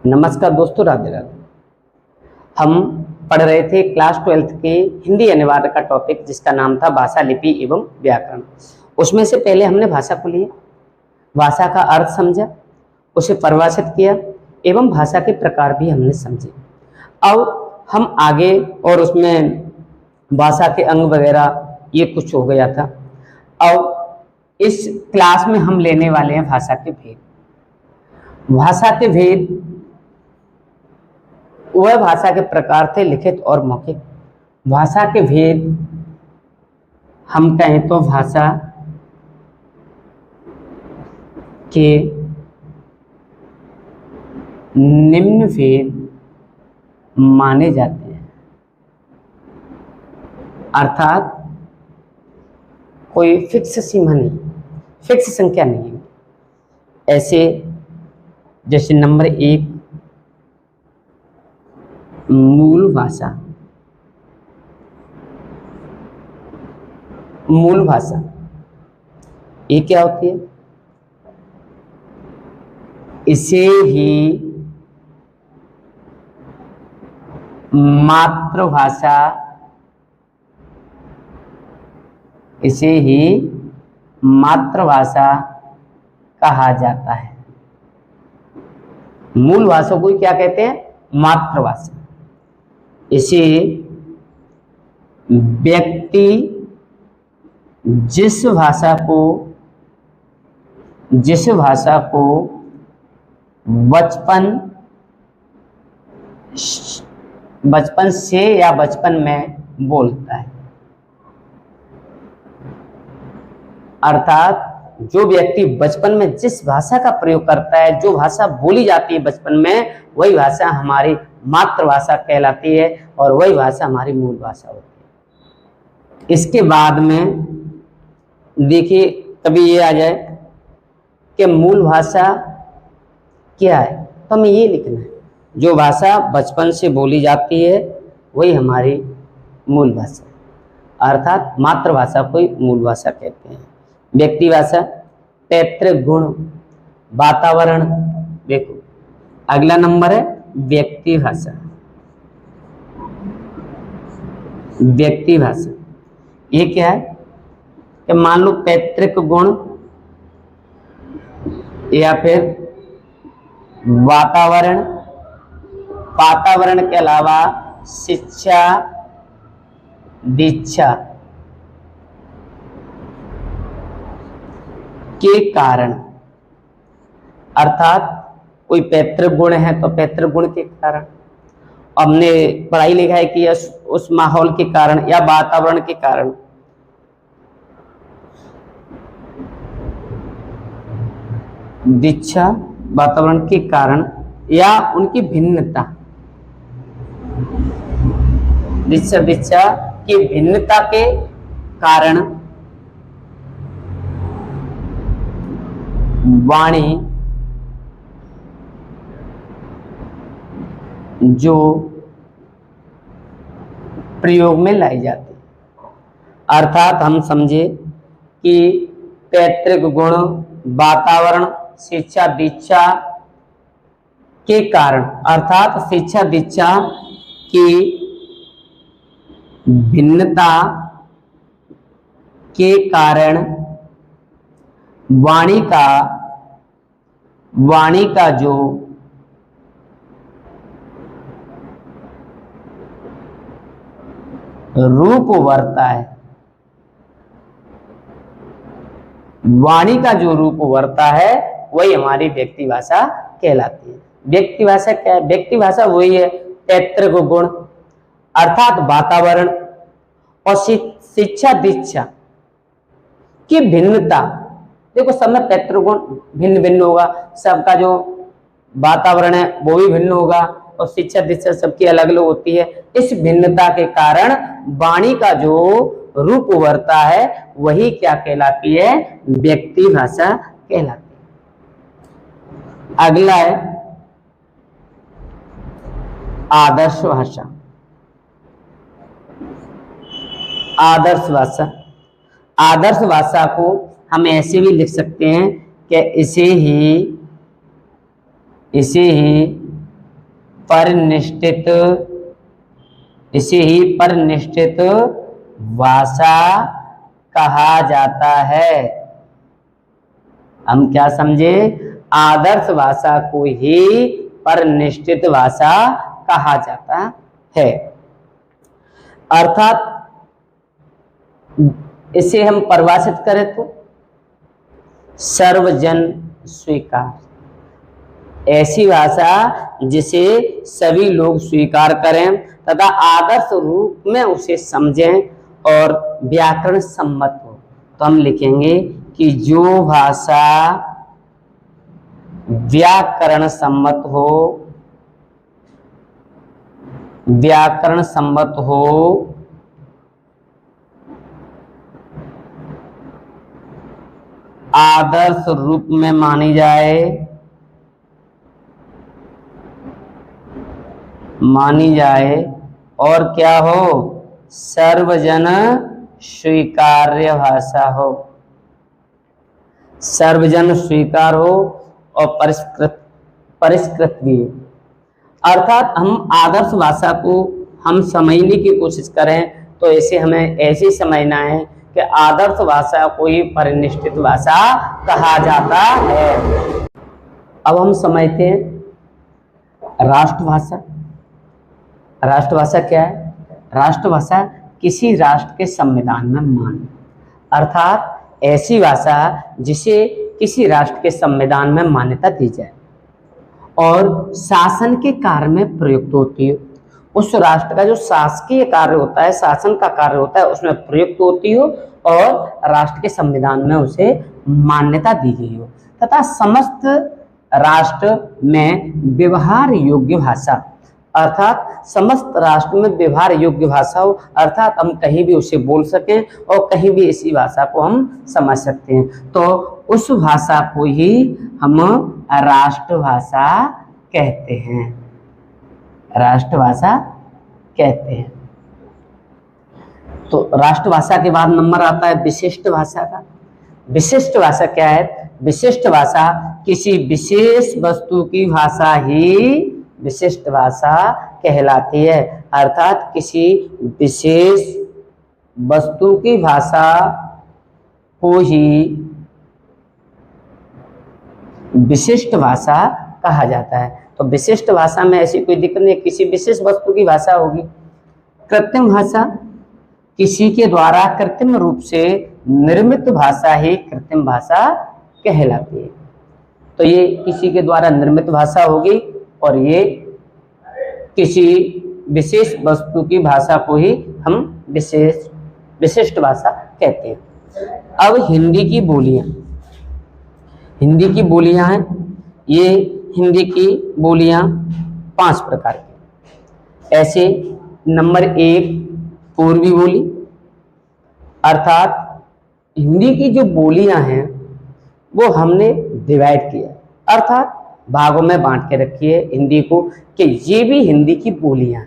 नमस्कार दोस्तों, राधे राधे। हम पढ़ रहे थे क्लास 12th के हिंदी अनिवार्य का टॉपिक, जिसका नाम था भाषा, लिपि एवं व्याकरण। उसमें से पहले हमने भाषा को लिया, भाषा का अर्थ समझा, उसे परिभाषित किया एवं भाषा के प्रकार भी हमने समझे। अब हम आगे और उसमें भाषा के अंग वगैरह ये कुछ हो गया था। अब इस क्लास में हम लेने वाले हैं भाषा के भेद। भाषा के भेद वह भाषा के प्रकार थे, लिखित और मौखिक। भाषा के भेद हम कहें तो भाषा के निम्न भेद माने जाते हैं, अर्थात कोई फिक्स सीमा नहीं, फिक्स संख्या नहीं है। ऐसे जैसे नंबर 1 मूल भाषा। मूल भाषा ये क्या होती है? इसे ही मातृभाषा, इसे ही मातृभाषा कहा जाता है। मूल भाषा को क्या कहते हैं? मातृभाषा। इसे व्यक्ति जिस भाषा को बचपन से या बचपन में बोलता है, अर्थात जो व्यक्ति बचपन में जिस भाषा का प्रयोग करता है, जो भाषा बोली जाती है बचपन में, वही भाषा हमारी मातृभाषा कहलाती है और वही भाषा हमारी मूल भाषा होती है। इसके बाद में देखिए, कभी ये आ जाए कि मूल भाषा क्या है, तो हमें ये लिखना है, जो भाषा बचपन से बोली जाती है वही हमारी मूल भाषा, अर्थात मातृभाषा को मूल भाषा कहते हैं। व्यक्ति भाषा, पैतृक गुण, वातावरण। देखो अगला नंबर है व्यक्ति भाषा। व्यक्ति भाषा ये क्या है कि मान लो पैतृक गुण या फिर वातावरण, वातावरण के अलावा शिक्षा, दीक्षा के कारण, अर्थात कोई पैतृक गुण है तो पैतृक गुण के कारण, हमने पढ़ाई लिखाई की उस माहौल के कारण या वातावरण के कारण। दीक्षा वातावरण के कारण या उनकी भिन्नता, दीक्षा की भिन्नता के कारण वाणी जो प्रयोग में लाई जाती है, अर्थात हम समझे कि पैतृक गुण, वातावरण, शिक्षा, दीक्षा के कारण, अर्थात शिक्षा दीक्षा की भिन्नता के कारण वाणी का जो रूप उभरता है, वाणी का जो रूप उभरता है वही हमारी व्यक्ति भाषा कहलाती है। व्यक्ति भाषा क्या है? व्यक्ति भाषा वही है पैतृक गुण अर्थात वातावरण और शिक्षा दीक्षा की भिन्नता। देखो सब में पैतृक गुण भिन्न भिन्न होगा, सबका जो वातावरण है वो भी भिन्न होगा और शिक्षा दीक्षा सबकी अलग अलग होती है। इस भिन्नता के कारण वाणी का जो रूप उभरता है वही क्या कहलाती है? व्यक्ति भाषा कहलाती है। अगला है आदर्श भाषा। आदर्श भाषा, आदर्श भाषा को हम ऐसे भी लिख सकते हैं कि इसे ही परिनिष्ठित, इसे ही परिनिष्ठित भाषा कहा जाता है। हम क्या समझे? आदर्श भाषा को ही परिनिष्ठित भाषा कहा जाता है। अर्थात इसे हम परिभाषित करें तो सर्वजन स्वीकार, ऐसी भाषा जिसे सभी लोग स्वीकार करें तथा आदर्श रूप में उसे समझें और व्याकरण सम्मत हो। तो हम लिखेंगे कि जो भाषा व्याकरण सम्मत हो, व्याकरण सम्मत हो, आदर्श रूप में मानी जाए, मानी जाए और क्या हो? सर्वजन स्वीकार्य भाषा हो, सर्वजन स्वीकार हो और परिष्कृत भी हो। अर्थात हम आदर्श भाषा को हम समझने की कोशिश करें तो इसे हमें ऐसे समझना है कि आदर्श भाषा को ही परिनिष्ठित भाषा कहा जाता है। अब हम समझते हैं राष्ट्रभाषा। राष्ट्रभाषा क्या है? राष्ट्रभाषा किसी राष्ट्र के संविधान में मान्य, अर्थात ऐसी भाषा जिसे किसी राष्ट्र के संविधान में मान्यता दी जाए और शासन के कार्य में प्रयुक्त होती है। उस राष्ट्र का जो शासकीय कार्य होता है, शासन का कार्य होता है, उसमें प्रयुक्त होती हो और राष्ट्र के संविधान में उसे मान्यता दी गई हो तथा समस्त राष्ट्र में व्यवहार योग्य भाषा, अर्थात समस्त राष्ट्र में व्यवहार योग्य भाषा हो, अर्थात हम कहीं भी उसे बोल सकें और कहीं भी इसी भाषा को हम समझ सकते हैं। तो उस भाषा को ही हम राष्ट्रभाषा कहते हैं, राष्ट्रभाषा कहते हैं। तो राष्ट्रभाषा के बाद नंबर आता है विशिष्ट भाषा का। विशिष्ट भाषा क्या है? विशिष्ट भाषा किसी विशेष वस्तु की भाषा ही विशिष्ट भाषा कहलाती है, अर्थात किसी विशेष वस्तु की भाषा को ही विशिष्ट भाषा कहा जाता है। तो विशिष्ट भाषा में ऐसी कोई दिक्कत नहीं, किसी विशेष वस्तु की भाषा होगी। कृत्रिम भाषा किसी के द्वारा कृत्रिम रूप से निर्मित भाषा ही कृत्रिम भाषा कहलाती है। तो ये किसी के द्वारा निर्मित भाषा होगी और ये किसी विशेष वस्तु की भाषा को ही हम विशिष्ट भाषा कहते हैं। अब हिंदी की बोलियां, हिंदी की बोलियां हैं, ये हिंदी की बोलियां 5 प्रकार की। ऐसे नंबर 1 पूर्वी बोली, अर्थात हिंदी की जो बोलियां हैं वो हमने डिवाइड किया, अर्थात भागों में बांट के रखी है हिंदी को कि ये भी हिंदी की बोलियां।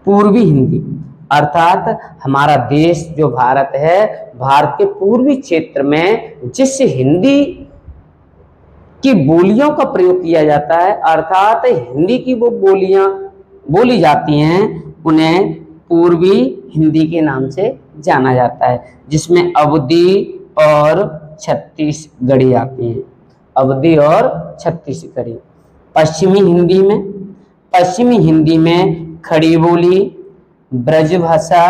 पूर्वी हिंदी, अर्थात हमारा देश जो भारत है, भारत के पूर्वी क्षेत्र में जिस हिंदी की बोलियों का प्रयोग किया जाता है, अर्थात हिंदी की वो बोलियां बोली जाती हैं, उन्हें पूर्वी हिंदी के नाम से जाना जाता है, जिसमें अवधी और छत्तीसगढ़ी आती है, अवधी और छत्तीसगढ़ी। पश्चिमी हिंदी में खड़ी बोली, ब्रज भाषा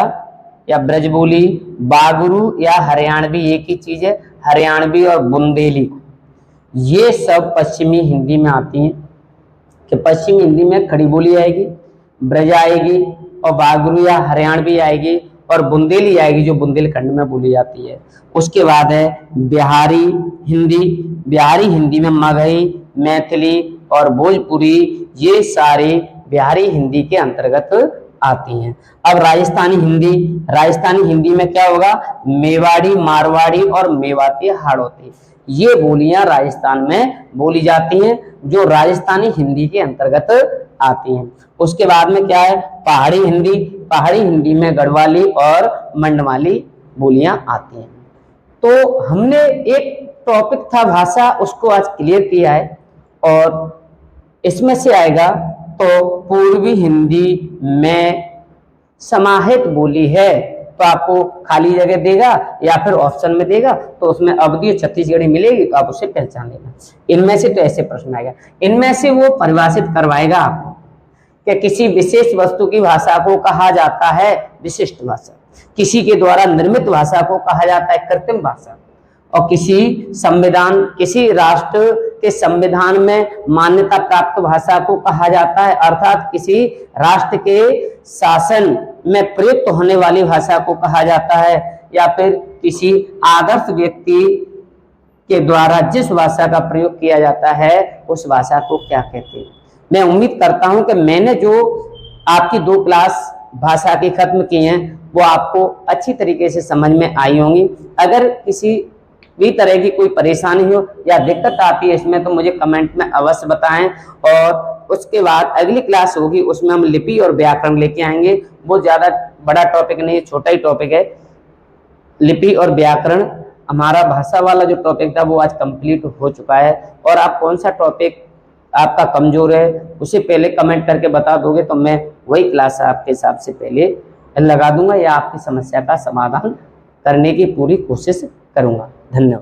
या ब्रज बोली, बागरू या हरियाणवी, एक ही चीज है, हरियाणवी और बुंदेली, ये सब पश्चिमी हिंदी में आती हैं। कि पश्चिमी हिंदी में खड़ी बोली आएगी, ब्रज आएगी और बागरू या हरियाणवी आएगी और बुंदेली आएगी जो बुंदेलखंड में बोली जाती है। उसके बाद है बिहारी हिंदी। बिहारी हिंदी में मगही, मैथिली और भोजपुरी, ये सारे बिहारी हिंदी के अंतर्गत आती हैं। अब राजस्थानी हिंदी, राजस्थानी हिंदी में क्या होगा? मेवाड़ी, मारवाड़ी और मेवाती, हाड़ौती, ये बोलियां राजस्थान में बोली जाती हैं जो राजस्थानी हिंदी के अंतर्गत आती हैं। उसके बाद में क्या है? पहाड़ी हिंदी। पहाड़ी हिंदी में गढ़वाली और मंडवाली बोलियां आती हैं। तो हमने एक टॉपिक था भाषा, उसको आज क्लियर किया है और इसमें से आएगा तो पूर्वी हिंदी में समाहित बोली है, तो आपको खाली जगह देगा या फिर ऑप्शन में देगा, तो उसमें अवधि छत्तीसगढ़ी मिलेगी, तो आप उसे पहचान लेना। इनमें से तो ऐसे प्रश्न आएगा, इनमें से वो परिभाषित करवाएगा आपको कि किसी विशेष वस्तु की भाषा को कहा जाता है विशिष्ट भाषा, किसी के द्वारा निर्मित भाषा को कहा जाता है कृत्रिम भाषा, और किसी राष्ट्र के संविधान में मान्यता प्राप्त भाषा को कहा जाता है, अर्थात किसी राष्ट्र के शासन में प्रयुक्त होने वाली भाषा को कहा जाता है, या फिर किसी आदर्श व्यक्ति के द्वारा जिस भाषा का प्रयोग किया जाता है उस भाषा को क्या कहते हैं। मैं उम्मीद करता हूं कि मैंने जो आपकी 2 क्लास भाषा की खत्म की हैं वो आपको अच्छी तरीके से समझ में आई होंगी। अगर किसी भी तरह की कोई परेशानी हो या दिक्कत आती है इसमें, तो मुझे कमेंट में अवश्य बताएं, और उसके बाद अगली क्लास होगी उसमें हम लिपि और व्याकरण लेके आएंगे। वो ज़्यादा बड़ा टॉपिक नहीं है, छोटा ही टॉपिक है। लिपि और व्याकरण हमारा भाषा वाला जो टॉपिक था वो आज कंप्लीट हो चुका है, और आप कौन सा टॉपिक आपका कमजोर है उसे पहले कमेंट करके बता दोगे तो मैं वही क्लास आपके हिसाब से पहले लगा दूंगा या आपकी समस्या का समाधान करने की पूरी कोशिश करूंगा। धन्यवाद।